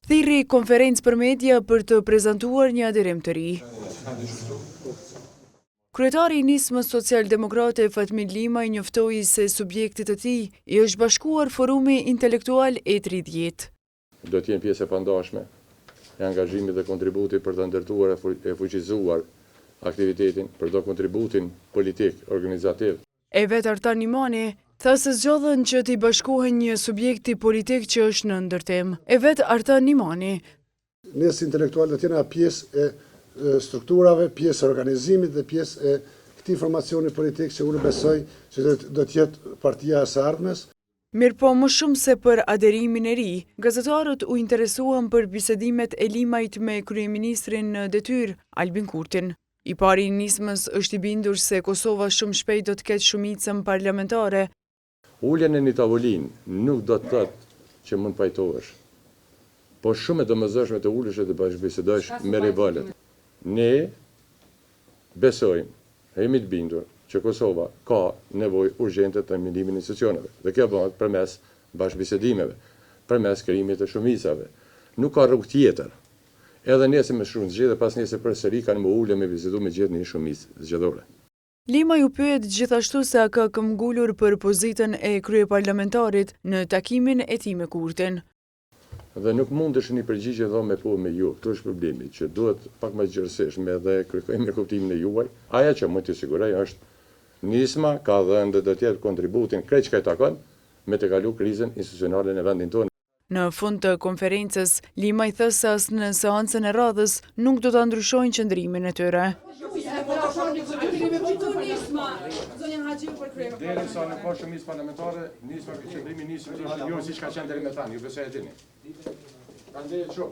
Thirri konferencë për media për të prezantuar një aderim të ri. Kryetari i nismës socialdemokrate Fatmir Limaj njoftoi se subjektit të tij i është bashkuar Forumi Intelektual E30. Do të jenë pjesë e pandashme e angazhimit dhe kontributit për të ndërtuar e fuqizuar aktivitetin, për do kontributin politik, organizativ. E vetë Artan Imani tha se zgjodhen që t'i bashkohen një subjekti politik që është në ndërtim. E vetë Artan Imani. Ne si intelektual do t'jena pjesë e strukturave, pjesë e organizimit dhe pjesë e këtij formacioni politik që unë besoj që do t'jetë partia e së ardhmes. Mirë po më shumë se për aderimin e ri, gazetarët u interesuan për bisedimet e Limajt me kryeministrin në detyrë, Albin Kurtin. I pari i nismës është i bindur se Kosova shumë shpejt do të ketë shumicën parlamentare. Uljen e një tavolinë nuk do të thotë që mund pajtohesh, po shumë e domosdoshme të ulesh dhe të bashkëbisedosh me rivalët. Ne besojmë, jemi të bindur që Kosova ka nevojë urgjente të mendimin e institucioneve dhe kjo bëhet përmes bashkëbisedimeve, përmes krijimit të shumicave. Nuk ka rrugë tjetër. Edhe nëse me shumë zgjedhje pas nëse përsëri kanë më ulë me bisedu me gjithë një shumicë zgjedhore. Limaj u pyet gjithashtu se a ka këmbgulur për pozitën e kryeparlamentarit në takimin e tij me Kurtin. Dhe nuk mundesh një përgjigje dhënë me po me ju. Këtu është problemi, që duhet pak më gjërësisht me dhe kërkojmë kuptimin e juaj. Aja që mund të siguroj është nisma ka dhënë dhe do të jetë kontributin krejt që ka i takon me të kalu krizën institucionale në vendin tonë. Në fund të konferencës, Limaj thë se as në seancën e radhës nuk do ta ndryshojnë qëndrimin e tyre. Deri sa në ka shumicë parlamentare, nisma që qëndrimi nismë jo siç ka qenë deri më tani, ju besoj e dini. Prandaj çu.